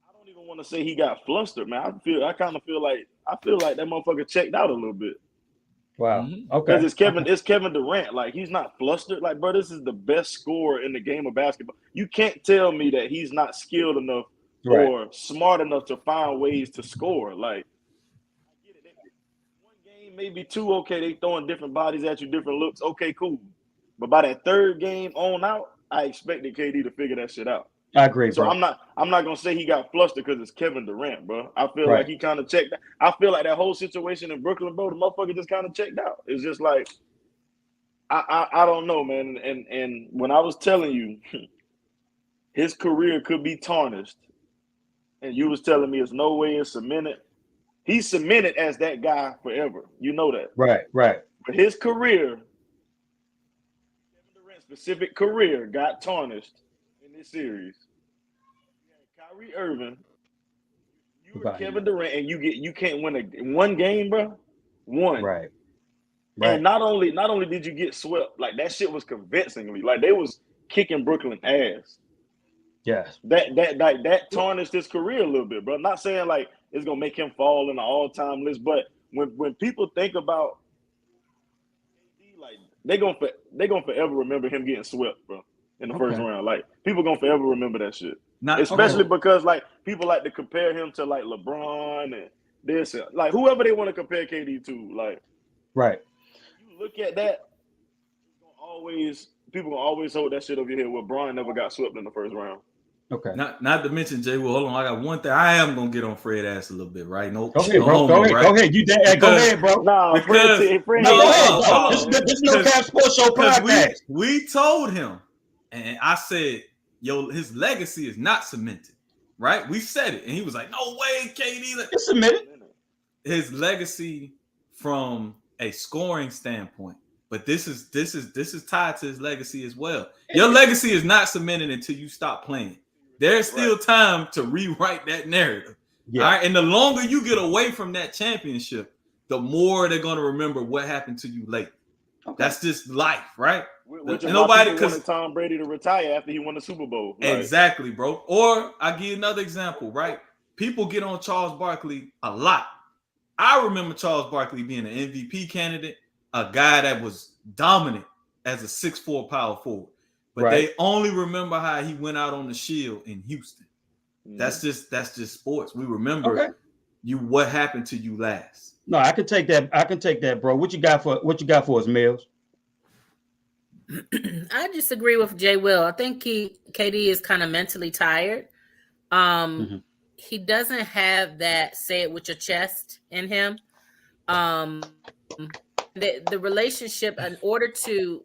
I don't even want to say he got flustered, man. I kind of feel like that motherfucker checked out a little bit. Wow. Mm-hmm. Okay. Because it's Kevin Durant. Like, he's not flustered. Like, bro, this is the best scorer in the game of basketball. You can't tell me that he's not skilled enough or smart enough to find ways to score. Like, I get it. One game, maybe two, okay, they throwing different bodies at you, different looks. Okay, cool. But by that third game on out, I expected KD to figure that shit out. I agree. So bro. I'm not gonna say he got flustered because it's Kevin Durant, bro. I feel like he kind of checked out. I feel like that whole situation in Brooklyn, bro, the motherfucker just kind of checked out. It's just like I don't know, man. And when I was telling you his career could be tarnished, and you was telling me it's no way it's cemented, he's cemented as that guy forever. You know that. Right. But his career, Kevin Durant's specific career, got tarnished in this series. You had Kyrie Irving, you were Kevin Durant, and you can't win one game, bro. One. Right. And not only did you get swept, like that shit was convincingly, like they was kicking Brooklyn ass. Yes. That tarnished his career a little bit, bro. Not saying like it's gonna make him fall in the all-time list, but when people think about KD, like they gonna forever remember him getting swept, bro, in the first round. Like people gonna forever remember that shit. Especially because like people like to compare him to like LeBron and this, like whoever they want to compare KD to, like right. You look at that, people gonna always hold that shit over your head. Well, Bron never got swept in the first round. Okay. Not to mention, Jay. Well, hold on. I got one thing. I am gonna get on Fred ass a little bit, right? No. Go ahead, bro. Go ahead. You go ahead, bro. Nah, Fred. Go ahead. This No Cap Sports Show podcast. We told him, and I said, "Yo, his legacy is not cemented." Right? We said it, and he was like, "No way, KD." It's cemented. His legacy from a scoring standpoint, but this is tied to his legacy as well. Your legacy is not cemented until you stop playing. There's still time to rewrite that narrative. Yeah. All right. And the longer you get away from that championship, the more they're going to remember what happened to you late. Okay. That's just life, right? Nobody wanted Tom Brady to retire after he won the Super Bowl. Right? Exactly, bro. Or I give you another example, right? People get on Charles Barkley a lot. I remember Charles Barkley being an MVP candidate, a guy that was dominant as a 6'4" power forward. But they only remember how he went out on the shield in Houston. That's just sports. We remember what happened to you last. No, I can take that, bro. What you got for us, Mills? I just agree with Jay Will. I think KD is kind of mentally tired. He doesn't have that say it with your chest in him. The relationship, in order to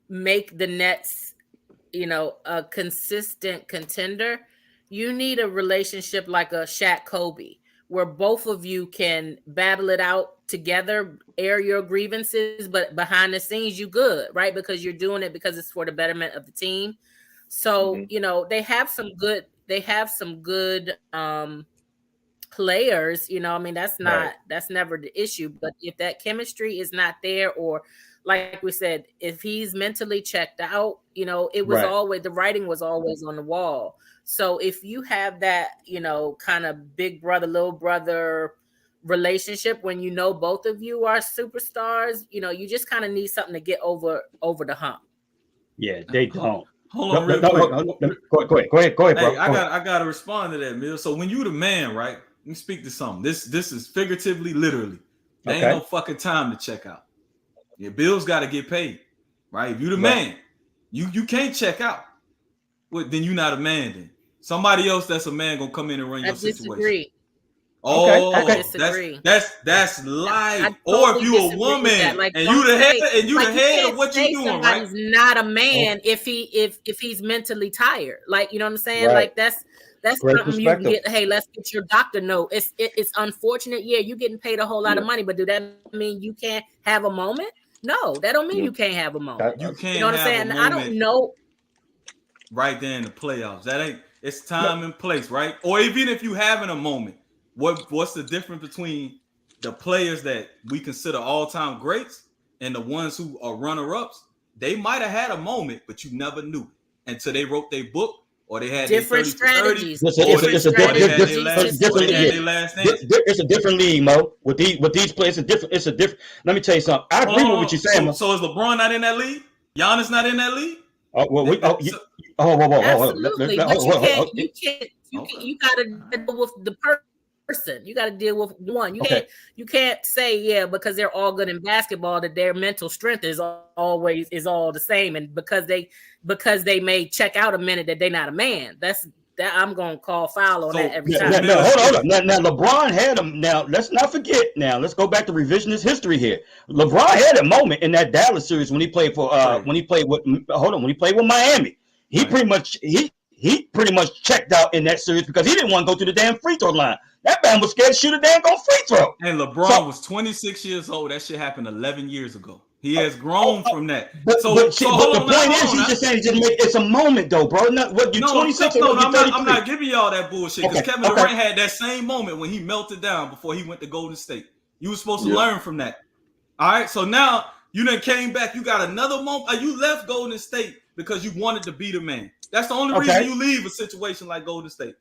make the Nets, a consistent contender, you need a relationship like a Shaq Kobe, where both of you can battle it out together, air your grievances, but behind the scenes you good, right? Because you're doing it because it's for the betterment of the team. So, they have some good players, that's never the issue. But if that chemistry is not there, or like we said, if he's mentally checked out, it was always, the writing was always on the wall. So if you have that, kind of big brother, little brother relationship, when both of you are superstars, you just kind of need something to get over the hump. Yeah, they don't. Hold on, real quick. Go ahead, bro. Hey, I gotta respond to that, Mill. So when you the man, right? Let me speak to something. This is figuratively, literally. There ain't no fucking time to check out. Your bills got to get paid, right? If you the man, you can't check out. Well, then you're not a man. Then somebody else that's a man gonna come in and run your situation. Oh, that's life. Or if you a woman and you the head of what you doing, right? Somebody's not a man if he's mentally tired. Like, you know what I'm saying? Right. Like that's something you can get. Hey, let's get your doctor note. It's unfortunate. Yeah, you're getting paid a whole lot of money, but do that mean you can't have a moment? No, that don't mean you can't have a moment. You can't. You know what I'm saying? I don't know. Right there in the playoffs, it's time and place, right? Or even if you having a moment. What's the difference between the players that we consider all-time greats and the ones who are runner-ups? They might have had a moment, but you never knew until they wrote their book or they had different strategies. It's a different league, Mo. With these players, it's a different. Let me tell you something. I agree with what you're saying. So is LeBron not in that league? Giannis not in that league? Absolutely, you can't. You got to deal with the person. You got to deal with one. You can't say because they're all good in basketball that their mental strength is all the same, and because they may check out a minute that they're not a man. That I'm gonna call foul on that every time. Hold on. Now LeBron had him. Now let's not forget. Now let's go back to revisionist history here. LeBron had a moment in that Dallas series when he played with Miami. He pretty much he he pretty much checked out in that series because he didn't want to go to the damn free throw line. That man was scared to shoot a damn free throw. And LeBron was 26 years old. That shit happened 11 years ago. He has grown from that. But the point is, he's just saying it's a moment, though, bro. What you're 26 or you're 33? I'm not giving y'all that bullshit because Kevin Durant had that same moment when he melted down before he went to Golden State. You were supposed to learn from that. All right, so now you done came back. You got another moment. You left Golden State because you wanted to be the man. That's the only reason you leave a situation like Golden State.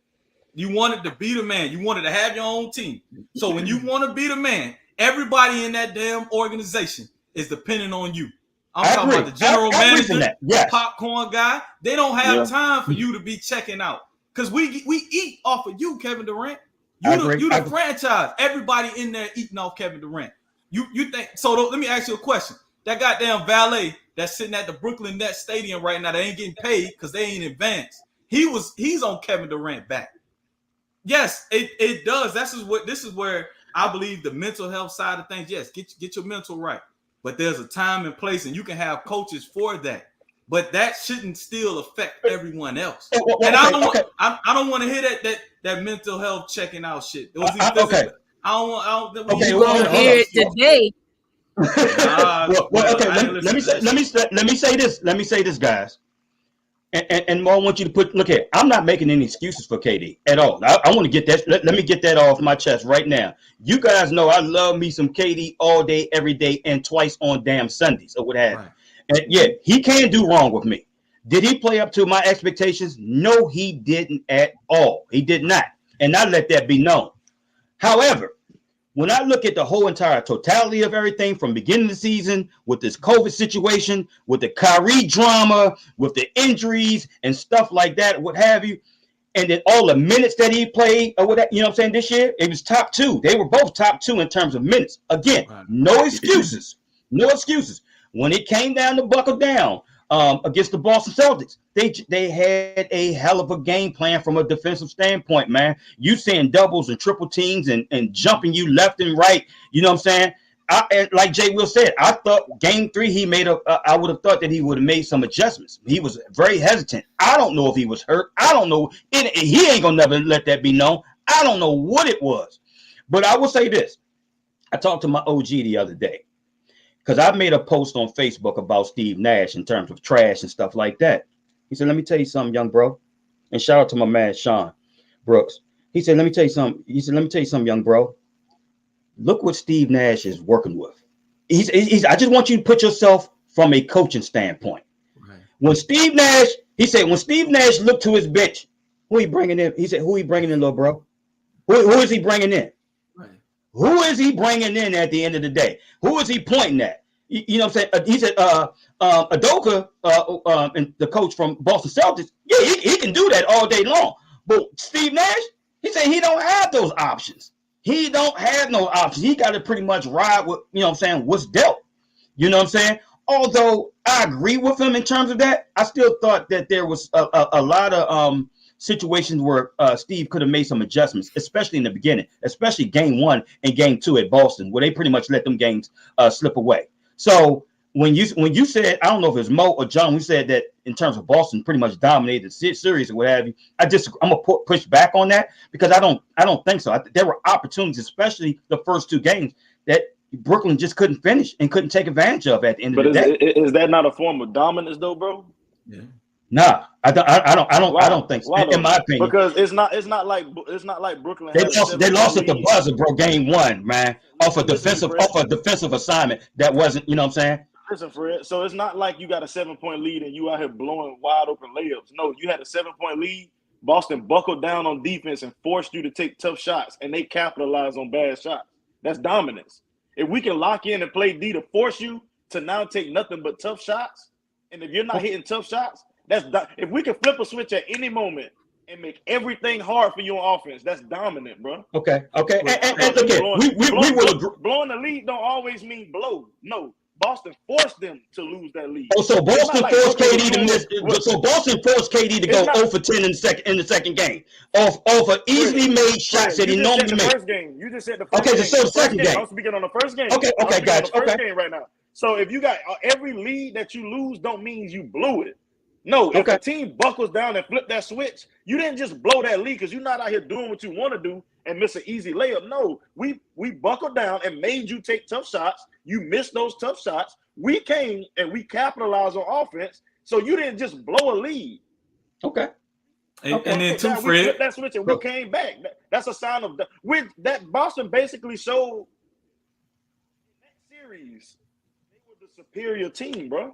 You wanted to be the man. You wanted to have your own team. So when you want to be the man, everybody in that damn organization is depending on you. I'm talking about the general manager, popcorn guy. They don't have time for you to be checking out because we eat off of you, Kevin Durant. You the franchise. Everybody in there eating off Kevin Durant. You think so? Let me ask you a question. That goddamn valet that's sitting at the Brooklyn Nets stadium right now, they ain't getting paid because they ain't advanced. He's on Kevin Durant back. Yes, it does. This is where I believe the mental health side of things. Yes, get your mental right. But there's a time and place, and you can have coaches for that. But that shouldn't still affect everyone else. And I don't want to hear that mental health checking out shit. You're gonna hear it today. Let me say this, guys. And Mo, I want you to look here. I'm not making any excuses for KD at all. I want to get that. Let me get that off my chest right now. You guys know I love me some KD all day, every day, and twice on damn Sundays or what have you. And yeah, he can't do wrong with me. Did he play up to my expectations? No, he didn't at all. He did not. And I let that be known. However, when I look at the whole entire totality of everything from beginning of the season with this COVID situation, with the Kyrie drama, with the injuries and stuff like that, what have you, and then all the minutes that he played, or whatever, you know what I'm saying, this year, it was top two. They were both top two in terms of minutes. Again, no excuses. No excuses. When it came down to buckle down against the Boston Celtics, they had a hell of a game plan from a defensive standpoint, man. You seeing doubles and triple teams and jumping you left and right. You know what I'm saying? Like Jay Will said, I thought game 3 he made I would have thought that he would have made some adjustments. He was very hesitant. I don't know if he was hurt. I don't know. He ain't gonna never let that be known. I don't know what it was. But I will say this. I talked to my OG the other day because I made a post on Facebook about Steve Nash in terms of trash and stuff like that. He said, let me tell you something, young bro. And shout out to my man, Sean Brooks. He said, let me tell you something. He said, let me tell you something, young bro. Look what Steve Nash is working with. I just want you to put yourself from a coaching standpoint. Right. When Steve Nash looked to his bench, who he bringing in? He said, who he bringing in, little bro? Who is he bringing in? Right. Who is he bringing in at the end of the day? Who is he pointing at? You know what I'm saying? He said, Udoka, and the coach from Boston Celtics, yeah, he can do that all day long. But Steve Nash, he said he don't have those options. He don't have no options. He got to pretty much ride with, you know what I'm saying, what's dealt. You know what I'm saying? Although I agree with him in terms of that, I still thought that there was a lot of situations where Steve could have made some adjustments, especially in the beginning, especially game 1 and game 2 at Boston, where they pretty much let them games slip away. So when you said, I don't know if it was Mo or John, who said that in terms of Boston pretty much dominated the series or what have you, I'm gonna push back on that because I don't think so. There were opportunities, especially the first 2 games, that Brooklyn just couldn't finish and couldn't take advantage of at the end of the day. Is that not a form of dominance though, bro? Yeah. Nah, I don't think so. In my opinion, because it's not like Brooklyn. They lost at the buzzer, bro. Game 1, man, off a defensive assignment that wasn't. You know what I'm saying? Listen, Fred. So it's not like you got a 7-point lead and you out here blowing wide open layups. No, you had a 7-point lead. Boston buckled down on defense and forced you to take tough shots, and they capitalized on bad shots. That's dominance. If we can lock in and play D to force you to now take nothing but tough shots, and if you're not hitting tough shots. If we can flip a switch at any moment and make everything hard for you on offense, that's dominant, bro. Okay. And again, we will agree. Blowing the lead don't always mean blow. No, Boston forced them to lose that lead. Oh, so Boston forced KD to miss. So Boston forced KD to go 0 for 10 in the second game off of easily made shots that he normally makes. First game, you just said the first game. Okay, so the second game. I'm speaking on the first game. Okay, gotcha. First game right now. So if you got every lead that you lose, don't mean you blew it. No, if a team buckles down and flip that switch, you didn't just blow that lead because you're not out here doing what you want to do and miss an easy layup. No, we buckled down and made you take tough shots. You missed those tough shots. We came and we capitalized on offense. So you didn't just blow a lead. Okay. And then we flipped that switch and we came back. That's a sign of that Boston basically showed that series. Superior team, bro.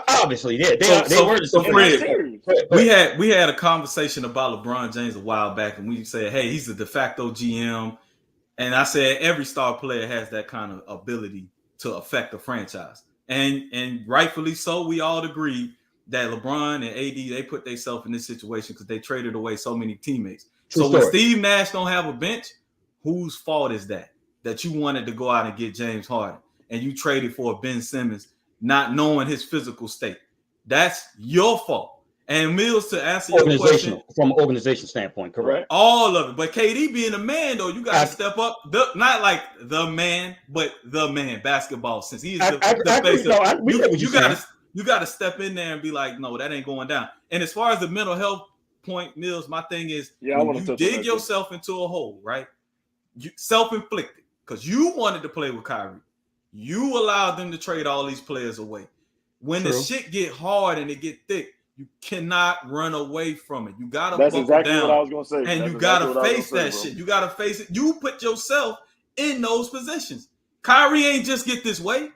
Obviously, they were the superior. We had a conversation about LeBron James a while back, and we said, "Hey, he's the de facto GM," and I said every star player has that kind of ability to affect the franchise, and rightfully so. We all agreed that LeBron and AD they put themselves in this situation because they traded away so many teammates. When Steve Nash don't have a bench, whose fault is that? That you wanted to go out and get James Harden. And you traded for Ben Simmons, not knowing his physical state. That's your fault. And Mills, to answer your question, from an organization standpoint, correct? All of it. But KD being a man, though, you got to step up. Not like the man, but the man. Basketball, since he's the face of. You got to step in there and be like, no, that ain't going down. And as far as the mental health point, Mills, my thing is, when you dig yourself into a hole, right? Self-inflicted, because you wanted to play with Kyrie. You allowed them to trade all these players away. When the shit get hard and it get thick, you cannot run away from it. You gotta buckle down. What I was gonna say. And you gotta face that shit. You gotta face it. You put yourself in those positions. Kyrie ain't just get this way.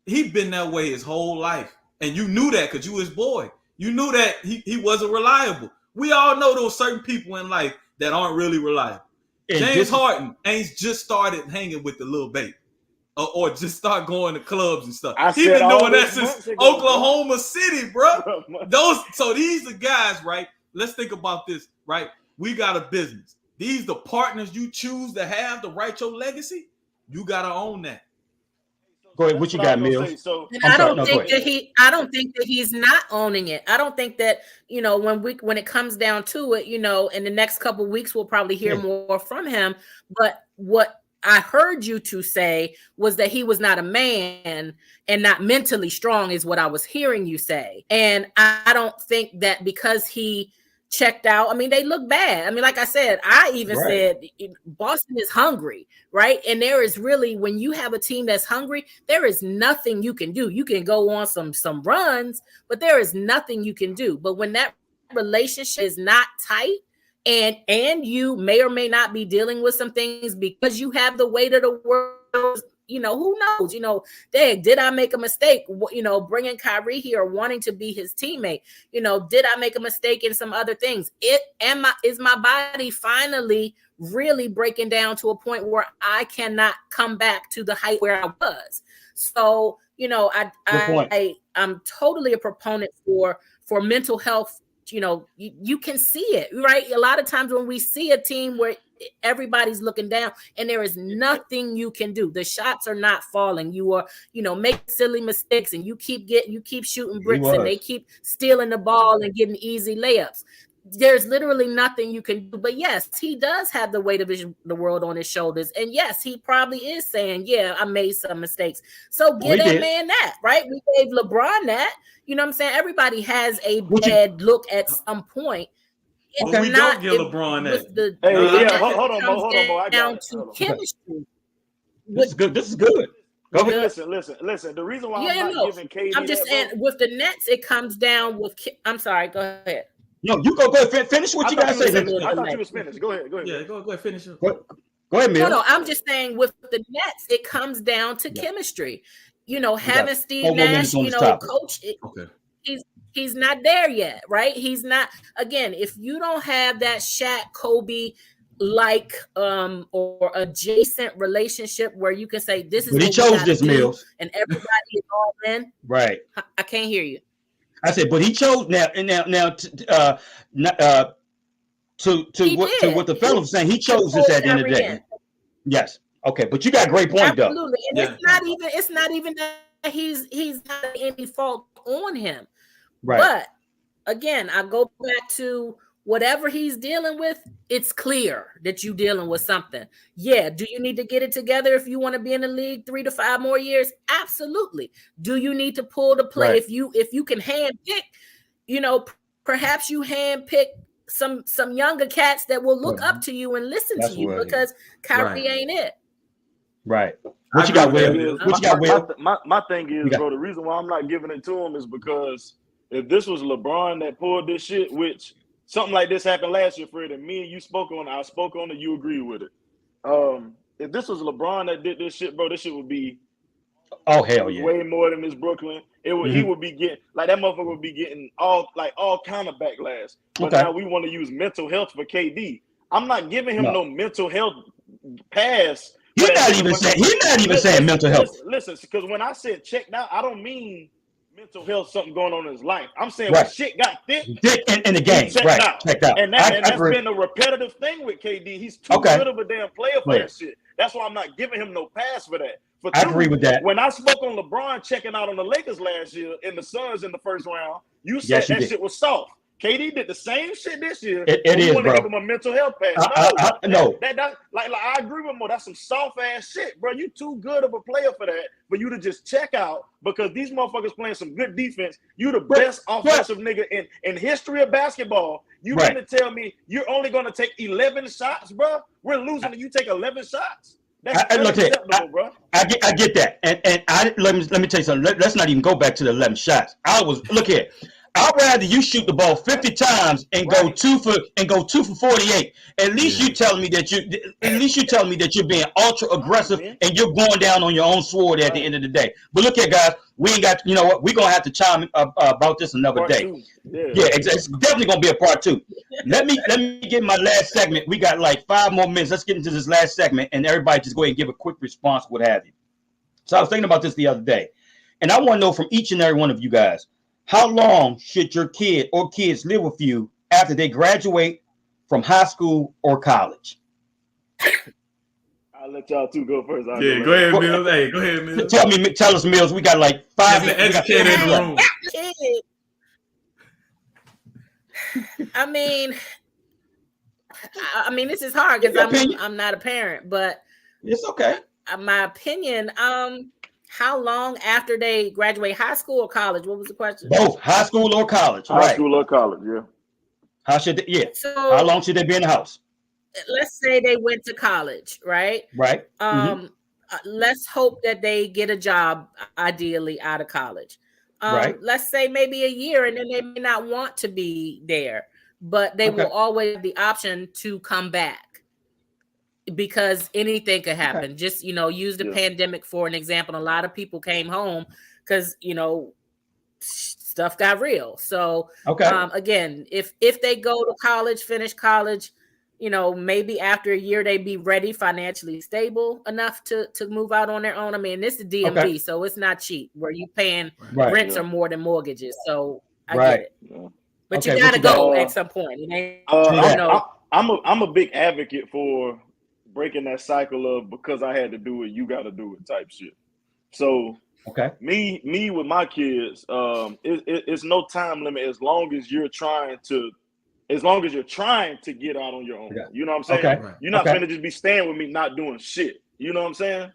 He been that way his whole life. And you knew that because you his boy. You knew that he wasn't reliable. We all know those certain people in life that aren't really reliable. And James Harden ain't just started hanging with the little baby. Or just start going to clubs and stuff. He been doing that since Oklahoma City, bro. So these are guys, right? Let's think about this, right? We got a business. These the partners you choose to have to write your legacy. You gotta own that. Go ahead. What you got, Mills? I don't think that he's not owning it. I don't think that, when it comes down to it, in the next couple of weeks we'll probably hear more from him. But what I heard you two say was that he was not a man and not mentally strong is what I was hearing you say. And I don't think that because he checked out, I mean, they look bad. I mean, like I said, I even said Boston is hungry, right? And there is really, when you have a team that's hungry, there is nothing you can do. You can go on some runs, but there is nothing you can do. But when that relationship is not tight, and you may or may not be dealing with some things because you have the weight of the world, who knows? Did I make a mistake, bringing Kyrie here, wanting to be his teammate? Did I make a mistake in some other things? Is my body finally really breaking down to a point where I cannot come back to the height where I was? So, I'm totally a proponent for mental health. You can see it, right? A lot of times when we see a team where everybody's looking down and there is nothing you can do, the shots are not falling, you are, make silly mistakes and you keep shooting bricks and they keep stealing the ball and getting easy layups. There's literally nothing you can do. But yes, he does have the weight of the world on his shoulders. And yes, he probably is saying, yeah, I made some mistakes. So give that man that, right? We gave LeBron that. You know what I'm saying? Everybody has a bad look at some point. But we don't give LeBron that. Hold on, Mo. I got to chemistry. This is good. Go ahead. Listen. The reason why I'm not giving KD I'm just saying, with the Nets, it comes down with. I'm sorry. Go ahead. No, you go ahead. Finish what you guys say. I thought you was finished. Go ahead. Yeah, go ahead. Finish it. Go ahead, Mills. No, I'm just saying with the Nets, it comes down to chemistry. Having Steve Nash, coach. He's not there yet, right? He's not. Again, if you don't have that Shaq, Kobe, or adjacent relationship where you can say this is. But he chose this, Mills, and everybody is all in. Right. I can't hear you. I said, but he chose now to what the fellow was saying. He chose this at the end of the day. Yes. Okay, but you got a great point, though. Absolutely, and it's not even that he's not any fault on him. Right. But again, I go back to whatever he's dealing with. It's clear that you're dealing with something. Yeah. Do you need to get it together if you want to be in the league 3 to 5 more years? Absolutely. Do you need to pull the play if you can hand pick? perhaps you handpick some younger cats that will look up to you and listen to you because Kyrie ain't it. Right. What you got, Will? What you got, Will? My thing is, bro, the reason why I'm not giving it to him is because if this was LeBron that pulled this shit, which something like this happened last year, Fred, and me and you spoke on it, I spoke on it, you agree with it. If this was LeBron that did this shit, bro, this shit would be way more than this Brooklyn. It would he would be getting like that motherfucker would be getting all kind of backlash. But now we want to use mental health for KD. I'm not giving him no mental health pass. He's not even saying mental health. Listen, because when I said checked out, I don't mean mental health, something going on in his life. I'm saying when shit got thick in the game, checked out. And that's been a repetitive thing with KD. He's too good of a damn player for that shit. That's why I'm not giving him no pass for that. I agree with that. When I spoke on LeBron checking out on the Lakers last year and the Suns in the first round, you said shit was soft. KD did the same shit this year. It is, bro. Give him a mental health pass. No. I agree with Mo. That's some soft ass shit, bro. You too good of a player for that. For you to just check out because these motherfuckers playing some good defense. You the best offensive nigga in history of basketball. You mean to tell me you're only going to take 11 shots, bro? We're losing and you take 11 shots. That's unacceptable, bro. I get that, and let me tell you something. Let's not even go back to the 11 shots. Look here. I'd rather you shoot the ball 50 times and go 2 for 48. At least you telling me that you're being ultra aggressive and you're going down on your own sword at the end of the day. But look here, guys, we ain't got. You know what? We're gonna have to chime about this another part day. Yeah, it's definitely gonna be a part 2. Let me get my last segment. We got like 5 more minutes. Let's get into this last segment, and everybody just go ahead and give a quick response, what have you. So I was thinking about this the other day, and I want to know from each and every one of you guys. How long should your kid or kids live with you after they graduate from high school or college? I'll let y'all two go first. Go ahead, Mills. Hey, go ahead, Mills. Tell us, Mills. We got like 5 minutes. Educated in the room. I mean, this is hard because I'm not a parent, but it's okay. My opinion, how long after they graduate high school or college? What was the question? Both high school or college. High school or college, yeah. So how long should they be in the house? Let's say they went to college, right? Right. Let's hope that they get a job, ideally out of college. Right. Let's say maybe a year, and then they may not want to be there, but they will always have the option to come back. Because anything could happen. Just, use the pandemic for an example. A lot of people came home because, stuff got real. So, again, if they go to college, finish college, maybe after a year, they'd be ready, financially stable enough to move out on their own. I mean, this is DMV, so it's not cheap where you paying rents are more than mortgages. So I get it. Yeah. But you got to go at some point. I'm a big advocate for breaking that cycle of because I had to do it, you got to do it type shit. So me with my kids, it's no time limit as long as you're trying to get out on your own. Okay. You know what I'm saying? Okay. You're not gonna just be staying with me not doing shit. You know what I'm saying?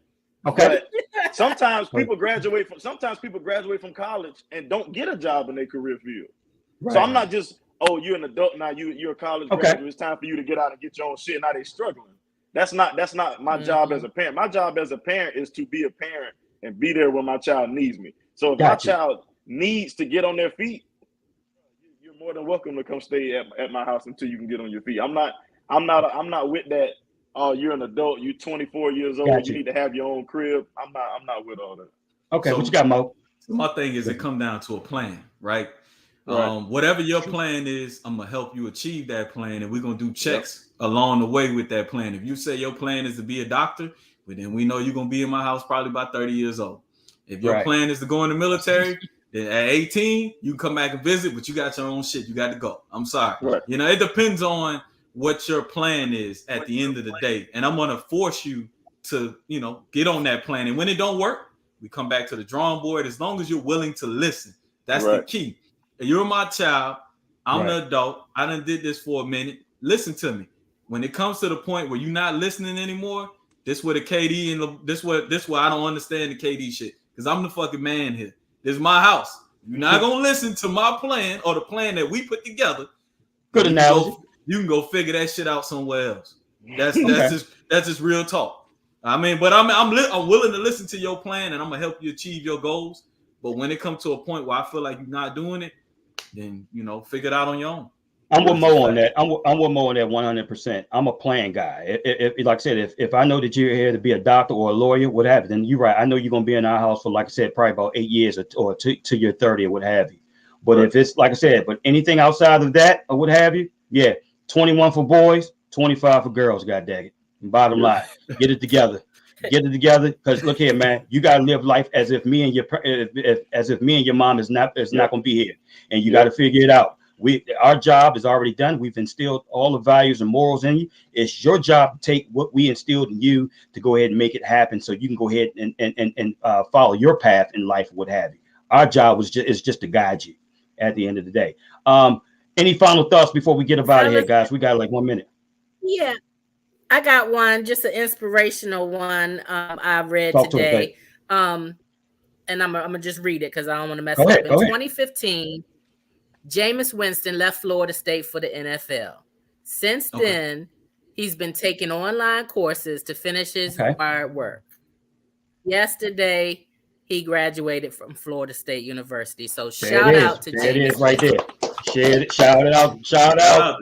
Okay. But sometimes people graduate from college and don't get a job in their career field. Right. So I'm not just, you're an adult now, you're a college graduate. It's time for you to get out and get your own shit. Now they struggling. That's not my job as a parent. My job as a parent is to be a parent and be there when my child needs me. So if my child needs to get on their feet, you're more than welcome to come stay at my house until you can get on your feet. I'm not with that. Oh, you're an adult. You're 24 years old. You need to have your own crib. I'm not with all that. Okay, so what you got, Mo? My thing is it come down to a plan, right? Whatever your plan is, I'm gonna help you achieve that plan, and we're gonna do checks along the way with that plan. If you say your plan is to be a doctor, well, then we know you're gonna be in my house probably about 30 years old. If your plan is to go in the military, then at 18 you can come back and visit, but you got your own shit. You got to go. I'm sorry. Right. It depends on what your plan is at the end of the day, and I'm gonna force you to get on that plan. And when it don't work, we come back to the drawing board. As long as you're willing to listen, that's the key. You're my child. I'm the adult. I done did this for a minute. Listen to me. When it comes to the point where you're not listening anymore, this where the KD and this where I don't understand the KD shit. Because I'm the fucking man here. This is my house. You're not gonna listen to my plan or the plan that we put together. Good analogy. You can go figure that shit out somewhere else. That's just real talk. I mean, but I'm willing to listen to your plan, and I'm gonna help you achieve your goals. But when it comes to a point where I feel like you're not doing it, then figure it out on your own. I'm with Mo on that. I'm with Mo on that 100%. I'm a plan guy. If like I said, if I know that you're here to be a doctor or a lawyer, what have you, then you're right. I know you're gonna be in our house for, like I said, probably about 8 years or to your 30 or what have you. But if it's like I said, but anything outside of that or what have you, 21 for boys, 25 for girls. God dang it. Bottom line, get it together. Get it together, because look here, man. You gotta live life as if me and your mom is not gonna be here, and you got to figure it out. Our job is already done. We've instilled all the values and morals in you. It's your job to take what we instilled in you to go ahead and make it happen, so you can go ahead and follow your path in life, what have you. Our job is just to guide you at the end of the day. Any final thoughts before we get up out of here, guys? We got like 1 minute. Yeah, I got one, just an inspirational one I read today. And I'm gonna just read it because I don't want to mess it up. In 2015, Jameis Winston left Florida State for the NFL. Since then, he's been taking online courses to finish his required work. Yesterday, he graduated from Florida State University. So shout out to Jameis. It is right there. Shout it out.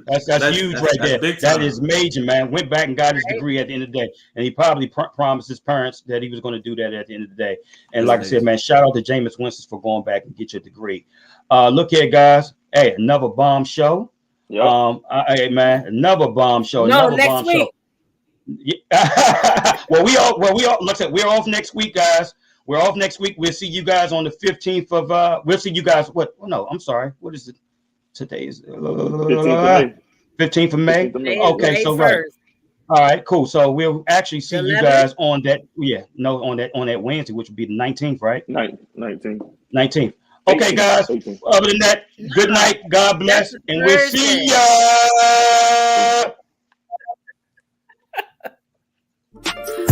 That's huge right there. That is major, man. Went back and got his degree at the end of the day. And he probably promised his parents that he was going to do that at the end of the day. And like I said, man, shout out to Jameis Winston for going back and get your degree. Look here, guys. Hey, another bomb show. Yep. Hey, man, another bomb show. No, next week. Well, we all look at, we're off next week, guys. We're off next week. We'll see you guys on the 15th of we'll see you guys. What? Oh, no, I'm sorry. What is it? Today is 15th of May. Okay, so right. All right, cool. So we'll actually see you guys on that. On that Wednesday, which would be the 19th, right? 19th. Okay, guys. 18th. Other than that, good night. God bless, and we'll see ya.